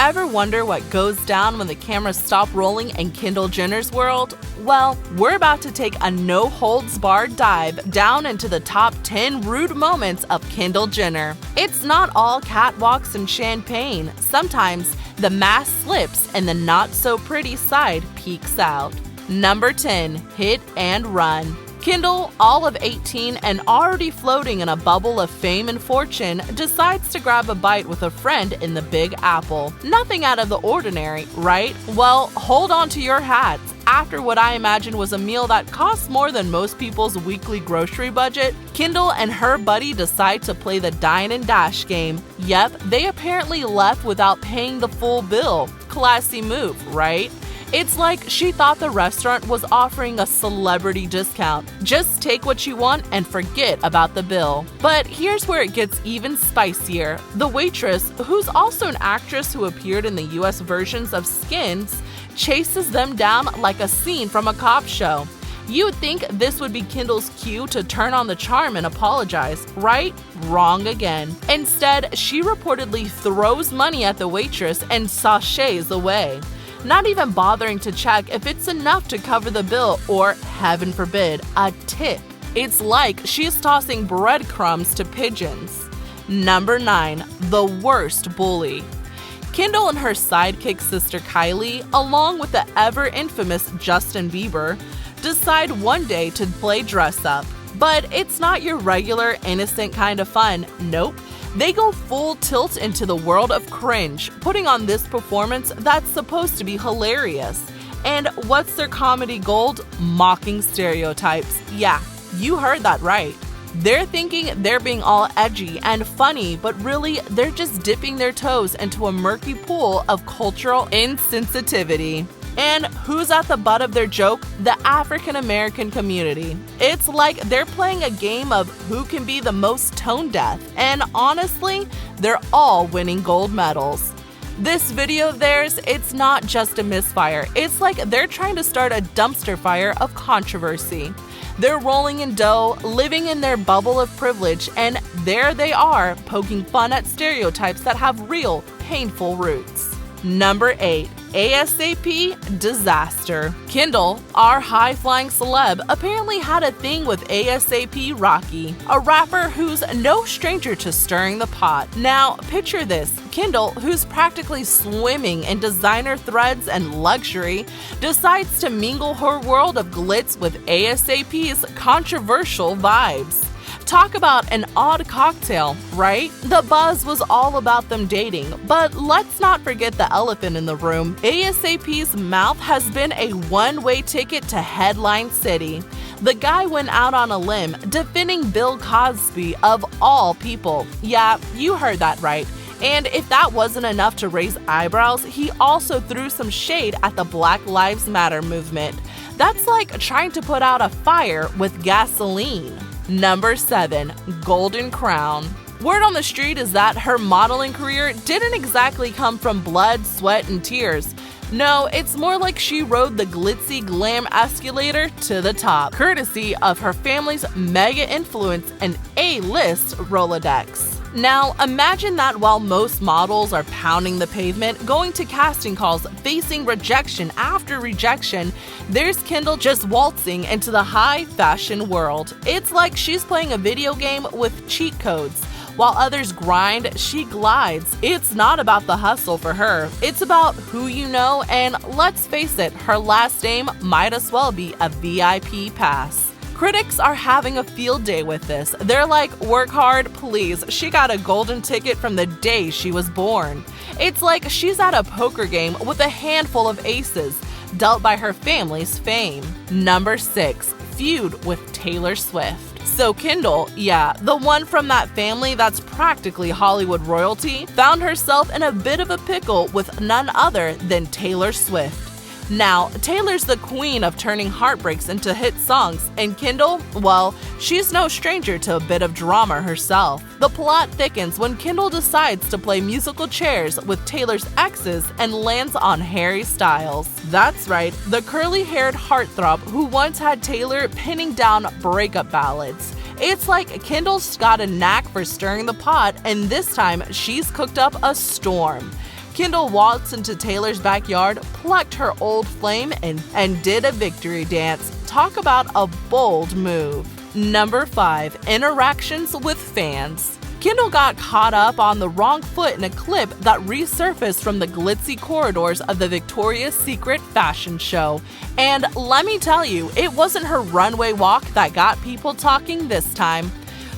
Ever wonder what goes down when the cameras stop rolling in Kendall Jenner's world? Well, we're about to take a no-holds-barred dive down into the top 10 rude moments of Kendall Jenner. It's not all catwalks and champagne. Sometimes the mask slips and the not-so-pretty side peeks out. Number 10. Hit and run. Kendall, all of 18 and already floating in a bubble of fame and fortune, decides to grab a bite with a friend in the Big Apple. Nothing out of the ordinary, right? Well, hold on to your hats. After what I imagine was a meal that costs more than most people's weekly grocery budget, Kendall and her buddy decide to play the dine and dash game. Yep, they apparently left without paying the full bill. Classy move, right? It's like she thought the restaurant was offering a celebrity discount. Just take what you want and forget about the bill. But here's where it gets even spicier. The waitress, who's also an actress who appeared in the US versions of Skins, chases them down like a scene from a cop show. You would think this would be Kendall's cue to turn on the charm and apologize, right? Wrong again. Instead, she reportedly throws money at the waitress and sashays away, not even bothering to check if it's enough to cover the bill or, heaven forbid, a tip. It's like she's tossing breadcrumbs to pigeons. Number 9. The worst bully. Kendall and her sidekick sister Kylie, along with the ever-infamous Justin Bieber, decide one day to play dress up. But it's not your regular, innocent kind of fun. Nope. They go full tilt into the world of cringe, putting on this performance that's supposed to be hilarious. And what's their comedy gold? Mocking stereotypes. Yeah, you heard that right. They're thinking they're being all edgy and funny, but really, they're just dipping their toes into a murky pool of cultural insensitivity. And who's at the butt of their joke? The African American community. It's like they're playing a game of who can be the most tone deaf, and honestly, they're all winning gold medals. This video of theirs, it's not just a misfire. It's like they're trying to start a dumpster fire of controversy. They're rolling in dough, living in their bubble of privilege, and there they are, poking fun at stereotypes that have real, painful roots. Number 8. ASAP disaster. Kendall, our high-flying celeb, apparently had a thing with ASAP Rocky, a rapper who's no stranger to stirring the pot. Now, picture this. Kendall, who's practically swimming in designer threads and luxury, decides to mingle her world of glitz with ASAP's controversial vibes. Talk about an odd cocktail, right? The buzz was all about them dating, but let's not forget the elephant in the room. ASAP's mouth has been a one-way ticket to Headline City. The guy went out on a limb, defending Bill Cosby of all people. Yeah, you heard that right. And if that wasn't enough to raise eyebrows, he also threw some shade at the Black Lives Matter movement. That's like trying to put out a fire with gasoline. Number 7. Golden Crown. Word on the street is that her modeling career didn't exactly come from blood, sweat, and tears. No, it's more like she rode the glitzy glam escalator to the top, courtesy of her family's mega influence and A-list Rolodex. Now, imagine that while most models are pounding the pavement, going to casting calls, facing rejection after rejection, there's Kendall just waltzing into the high fashion world. It's like she's playing a video game with cheat codes. While others grind, she glides. It's not about the hustle for her. It's about who you know, and let's face it, her last name might as well be a VIP pass. Critics are having a field day with this. They're like, work hard, please. She got a golden ticket from the day she was born. It's like she's at a poker game with a handful of aces, dealt by her family's fame. Number 6. Feud with Taylor Swift. So Kendall, yeah, the one from that family that's practically Hollywood royalty, found herself in a bit of a pickle with none other than Taylor Swift. Now, Taylor's the queen of turning heartbreaks into hit songs, and Kendall, well, she's no stranger to a bit of drama herself. The plot thickens when Kendall decides to play musical chairs with Taylor's exes and lands on Harry Styles. That's right, the curly-haired heartthrob who once had Taylor pinning down breakup ballads. It's like Kendall's got a knack for stirring the pot, and this time she's cooked up a storm. Kendall waltzed into Taylor's backyard, plucked her old flame, and did a victory dance. Talk about a bold move. Number 5. Interactions with fans. Kendall got caught up on the wrong foot in a clip that resurfaced from the glitzy corridors of the Victoria's Secret fashion show. And let me tell you, it wasn't her runway walk that got people talking this time.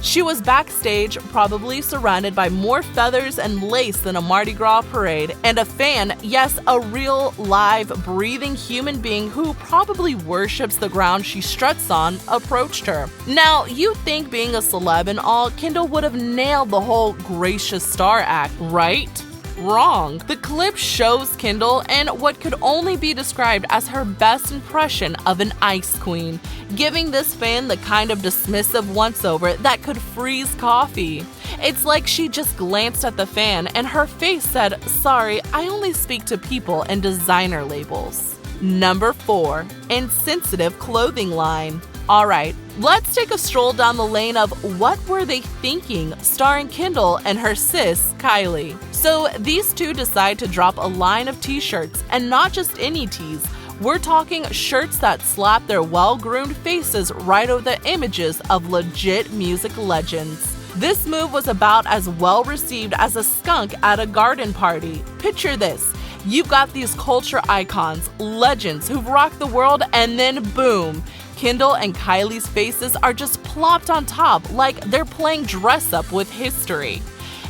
She was backstage, probably surrounded by more feathers and lace than a Mardi Gras parade, and a fan, yes, a real, live, breathing human being who probably worships the ground she struts on, approached her. Now, you'd think being a celeb and all, Kendall would have nailed the whole gracious star act, right? Wrong. The clip shows Kendall in what could only be described as her best impression of an ice queen, giving this fan the kind of dismissive once-over that could freeze coffee. It's like she just glanced at the fan and her face said, "Sorry, I only speak to people and designer labels." Number 4. Insensitive clothing line. Alright, let's take a stroll down the lane of What Were They Thinking, starring Kendall and her sis, Kylie. So these two decide to drop a line of t-shirts, and not just any tees. We're talking shirts that slap their well-groomed faces right over the images of legit music legends. This move was about as well received as a skunk at a garden party. Picture this. You've got these culture icons, legends who've rocked the world, and then boom, Kendall and Kylie's faces are just plopped on top like they're playing dress-up with history.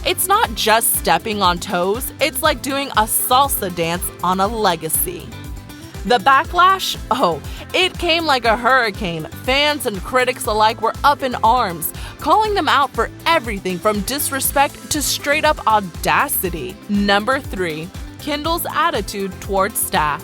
It's not just stepping on toes, it's like doing a salsa dance on a legacy. The backlash? Oh, it came like a hurricane. Fans and critics alike were up in arms, calling them out for everything from disrespect to straight-up audacity. Number 3. Kendall's attitude towards staff.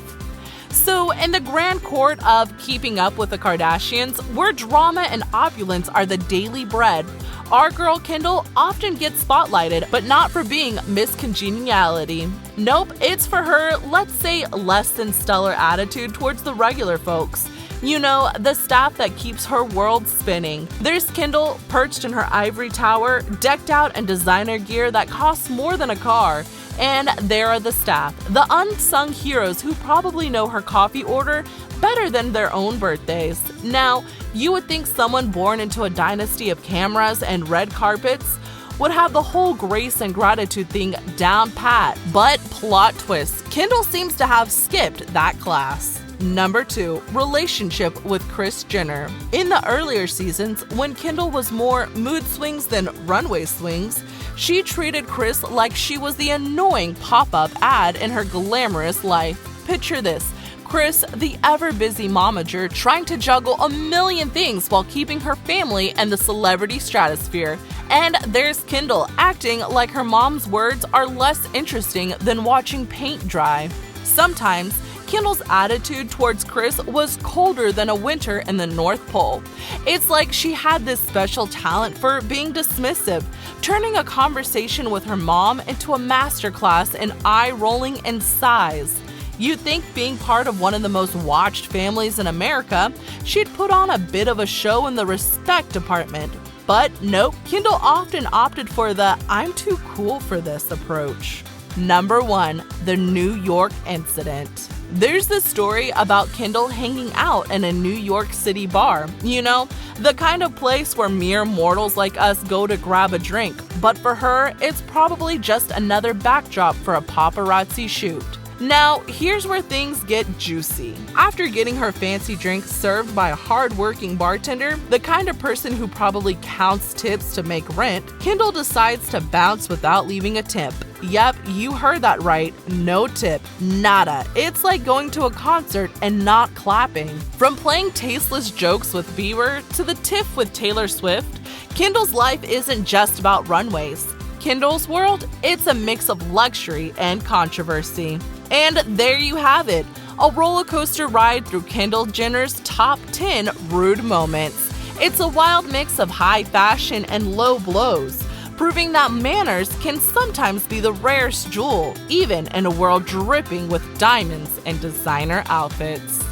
So, in the grand court of Keeping Up with the Kardashians, where drama and opulence are the daily bread, our girl Kendall often gets spotlighted, but not for being Miss Congeniality. Nope, it's for her, let's say, less than stellar attitude towards the regular folks. You know, the staff that keeps her world spinning. There's Kendall, perched in her ivory tower, decked out in designer gear that costs more than a car. And there are the staff, the unsung heroes who probably know her coffee order better than their own birthdays. Now, you would think someone born into a dynasty of cameras and red carpets would have the whole grace and gratitude thing down pat, but plot twist, Kendall seems to have skipped that class. Number 2. Relationship with Kris Jenner. In the earlier seasons, when Kendall was more mood swings than runway swings, she treated Kris like she was the annoying pop-up ad in her glamorous life. Picture this. Kris, the ever-busy momager, trying to juggle a million things while keeping her family and the celebrity stratosphere. And there's Kendall, acting like her mom's words are less interesting than watching paint dry. Sometimes, Kendall's attitude towards Kris was colder than a winter in the North Pole. It's like she had this special talent for being dismissive, turning a conversation with her mom into a masterclass in eye-rolling and sighs. You'd think being part of one of the most watched families in America, she'd put on a bit of a show in the respect department. But nope, Kendall often opted for the "I'm too cool for this" approach. Number 1. The New York Incident. There's this story about Kendall hanging out in a New York City bar. You know, the kind of place where mere mortals like us go to grab a drink. But for her, it's probably just another backdrop for a paparazzi shoot. Now, here's where things get juicy. After getting her fancy drink served by a hard-working bartender, the kind of person who probably counts tips to make rent, Kendall decides to bounce without leaving a tip. Yep, you heard that right. No tip. Nada. It's like going to a concert and not clapping. From playing tasteless jokes with Bieber to the tiff with Taylor Swift, Kendall's life isn't just about runways. Kendall's world, it's a mix of luxury and controversy. And there you have it, a roller coaster ride through Kendall Jenner's top 10 rude moments. It's a wild mix of high fashion and low blows, proving that manners can sometimes be the rarest jewel, even in a world dripping with diamonds and designer outfits.